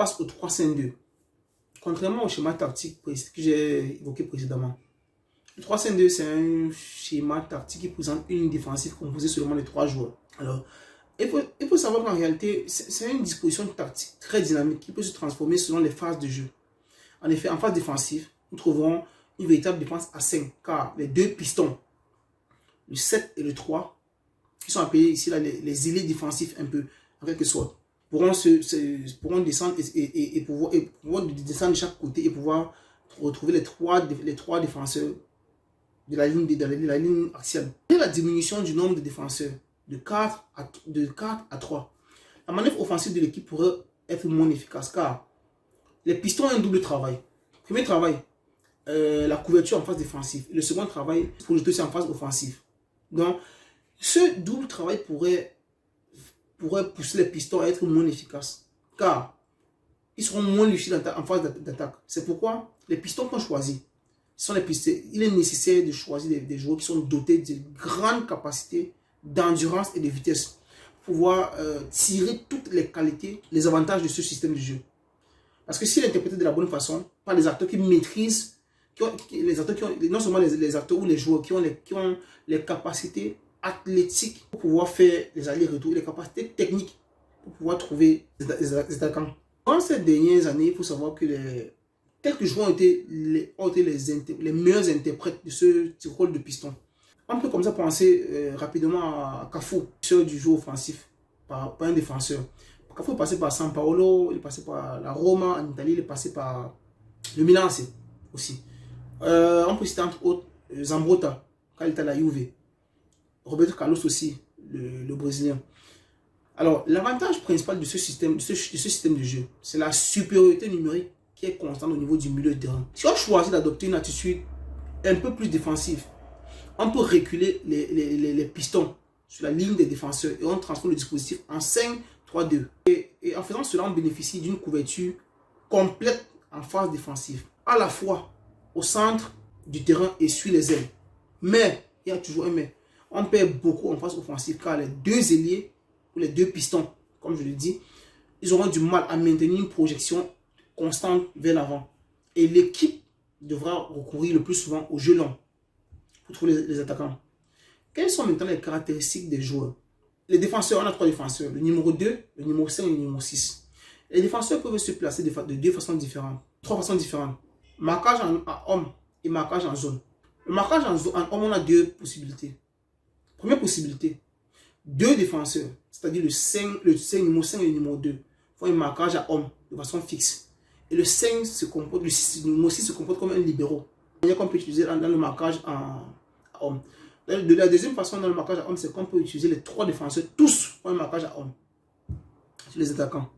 passe au 3-5-2. Contrairement au schéma tactique que j'ai évoqué précédemment, le 3-5-2, c'est un schéma tactique qui présente une ligne défensive composée seulement de 3 joueurs. Alors, il faut savoir qu'en réalité, c'est une disposition tactique très dynamique qui peut se transformer selon les phases de jeu. En effet, en phase défensive, nous trouverons une véritable défense à 5, car les deux pistons, le 7 et le 3, qui sont appelés ici là, les ailiers défensifs un peu, en quelque sorte, pourront descendre et pouvoir descendre de chaque côté et pouvoir retrouver les trois défenseurs de la ligne axiale. Et la diminution du nombre de défenseurs de 4 à 3. La manœuvre offensive de l'équipe pourrait être moins efficace car les pistons ont un double travail. Premier travail, la couverture en phase défensive. Le second travail, pour le en phase offensive. Donc, ce double travail pourrait pousser les pistons à être moins efficaces car ils seront moins lucides en phase d'attaque. C'est pourquoi les pistons qu'on choisit sont les pistons. Il est nécessaire de choisir des joueurs qui sont dotés de grandes capacités d'endurance et de vitesse pour pouvoir tirer toutes les qualités, les avantages de ce système de jeu. Parce que s'il est interprété de la bonne façon par les acteurs qui maîtrisent, non seulement les acteurs ou les joueurs qui ont les capacités athlétiques pour pouvoir faire les allers-retours, les capacités techniques pour pouvoir trouver les attaquants. Dans ces dernières années, il faut savoir que quelques joueurs ont été les meilleurs interprètes de ce rôle de piston. On peut comme ça penser rapidement à Cafu, du jeu offensif, par un défenseur. Cafu est passé par San Paolo, il est passé par la Roma en Italie, il est passé par le Milan aussi. On peut citer entre autres Zambrotta, quand il était à la Juve. Roberto Carlos aussi, le Brésilien. Alors, l'avantage principal de ce système de jeu, c'est la supériorité numérique qui est constante au niveau du milieu de terrain. Si on choisit d'adopter une attitude un peu plus défensive, on peut reculer les pistons sur la ligne des défenseurs et on transforme le dispositif en 5-3-2. Et en faisant cela, on bénéficie d'une couverture complète en phase défensive, à la fois au centre du terrain et sur les ailes. Mais, il y a toujours un mais, on perd beaucoup en phase offensive car les deux ailiers ou les deux pistons, comme je le dis, ils auront du mal à maintenir une projection constante vers l'avant. Et l'équipe devra recourir le plus souvent au jeu long pour trouver les attaquants. Quelles sont maintenant les caractéristiques des joueurs? Les défenseurs, on a 3 défenseurs, le numéro 2, le numéro 5 et le numéro 6. Les défenseurs peuvent se placer de 2 façons différentes, 3 façons différentes. Marquage en homme et marquage en zone. Le marquage en homme, on a 2 possibilités. Première possibilité, 2 défenseurs, c'est-à-dire le numéro 5 et le numéro 2, font un marquage à homme de façon fixe. Et le 5 se comporte, le numéro 6 se comporte comme un libéro. Qu'on peut utiliser dans le marquage à homme. De la deuxième façon, dans le marquage à homme, c'est qu'on peut utiliser les 3 défenseurs, tous pour un marquage à homme sur les attaquants.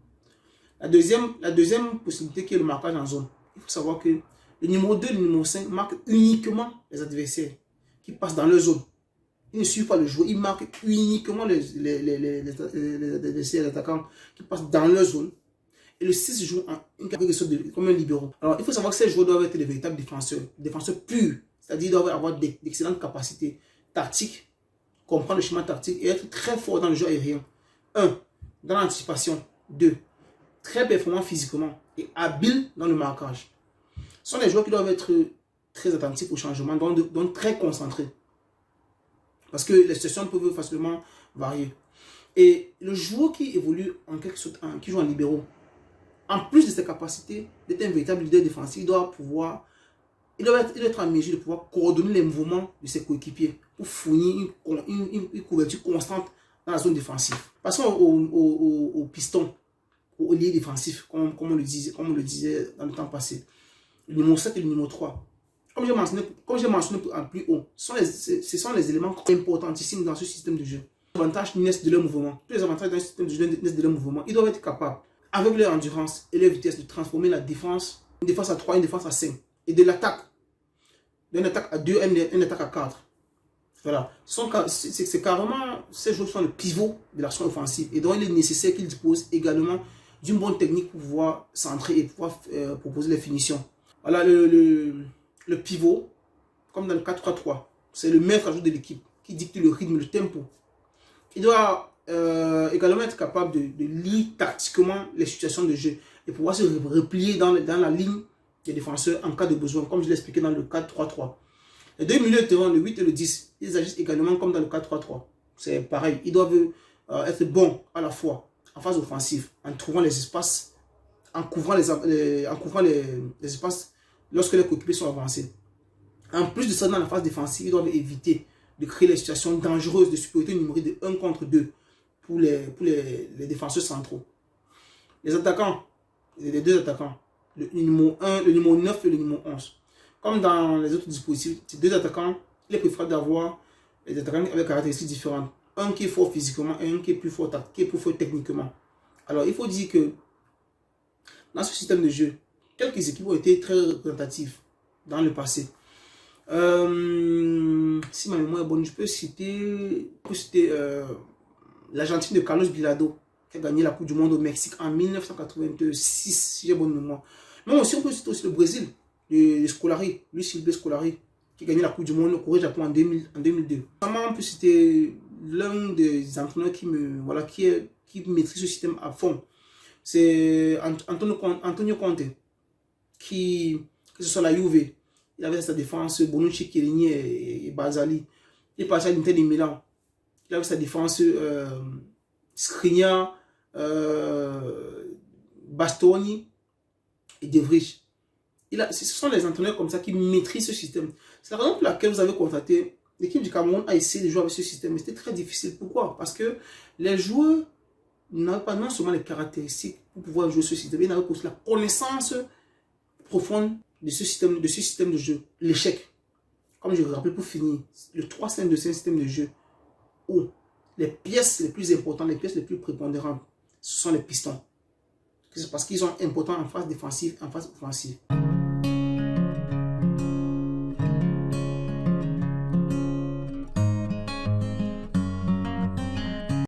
La deuxième possibilité qui est le marquage en zone. Il faut savoir que le numéro 2 et le numéro 5 marquent uniquement les adversaires qui passent dans leur zone. Ils ne suivent pas le joueur, ils marquent uniquement les adversaires, les attaquants qui passent dans leur zone. Et le 6 joue comme un libéro. Alors, il faut savoir que ces joueurs doivent être des véritables défenseurs purs. C'est-à-dire qu'ils doivent avoir d'excellentes capacités tactiques, comprendre le schéma tactique et être très forts dans le jeu aérien. 1. Dans l'anticipation. 2. Très performants physiquement et habiles dans le marquage. Ce sont des joueurs qui doivent être très attentifs au changement, donc très concentrés. Parce que les situations peuvent facilement varier. Et le joueur qui évolue en quelque sorte, qui joue en libéraux, en plus de ses capacités d'être un véritable leader défensif, il doit être en mesure de pouvoir coordonner les mouvements de ses coéquipiers pour fournir une couverture constante dans la zone défensive. Passons au piston, au ailier défensif, comme on le disait dans le temps passé. Le numéro 7 et le numéro 3. Comme j'ai mentionné plus haut, ce sont les éléments importantissimes dans ce système de jeu. Les avantages naissent de leur mouvement. Tous les avantages dans ce système de jeu naissent de leur mouvement. Ils doivent être capables, avec leur endurance et leur vitesse, de transformer la défense, une défense à 3, une défense à 5. Et de l'attaque, d'une attaque à 2, une attaque à 4. Voilà. C'est carrément, ces joueurs sont le pivot de l'action offensive. Et donc, il est nécessaire qu'ils disposent également d'une bonne technique pour pouvoir centrer et pouvoir proposer les finitions. Voilà, le pivot, comme dans le 4-3-3, c'est le maître à jouer de l'équipe qui dicte le rythme, le tempo. Il doit également être capable de lire tactiquement les situations de jeu et pouvoir se replier dans la ligne des défenseurs en cas de besoin, comme je l'ai expliqué dans le 4-3-3. Les deux milieux de terrain, le 8 et le 10, ils agissent également comme dans le 4-3-3. C'est pareil, ils doivent être bons à la fois en phase offensive, en trouvant les espaces, en couvrant les espaces lorsque les coéquipiers sont avancés. En plus de ça, dans la phase défensive, ils doivent éviter de créer les situations dangereuses de supériorité numérique de 1 contre 2 pour les défenseurs centraux. Les attaquants, les deux attaquants, le numéro 1, le numéro 9 et le numéro 11. Comme dans les autres dispositifs, ces deux attaquants, il est préférable d'avoir des attaquants avec des caractéristiques différentes. Un qui est fort physiquement et un qui est plus fort, techniquement. Alors, il faut dire que dans ce système de jeu, quelques équipes ont été très représentatives dans le passé. Si ma mémoire est bonne, je peux citer l'Argentine de Carlos Bilardo, qui a gagné la Coupe du Monde au Mexique en 1986, si j'ai bonne mémoire. Mais aussi, on peut citer aussi le Brésil, de Scolari, Luis Silvio Scolari, qui a gagné la Coupe du Monde au Corée-Japon en 2002. On peut citer l'un des entraîneurs qui maîtrise ce système à fond. C'est Antonio Conte, que ce soit la Juve, il avait sa défense Bonucci, Chiellini et Barzali. Il est passé à l'Inter de Milan. Il avait sa défense Skriniar, Bastoni et De Vrij. Ce sont les entraîneurs comme ça qui maîtrisent ce système. C'est la raison pour laquelle vous avez constaté, l'équipe du Cameroun a essayé de jouer avec ce système, mais c'était très difficile. Pourquoi? Parce que les joueurs n'avaient pas non seulement les caractéristiques pour pouvoir jouer ce système, ils n'avaient pas la connaissance profonde de ce système de jeu. L'échec. Comme je vous rappelle pour finir, le 3-5-2, c'est un système de jeu où les pièces les plus importantes, les pièces les plus prépondérantes, ce sont les pistons. C'est parce qu'ils sont importants en phase défensive, en phase offensive.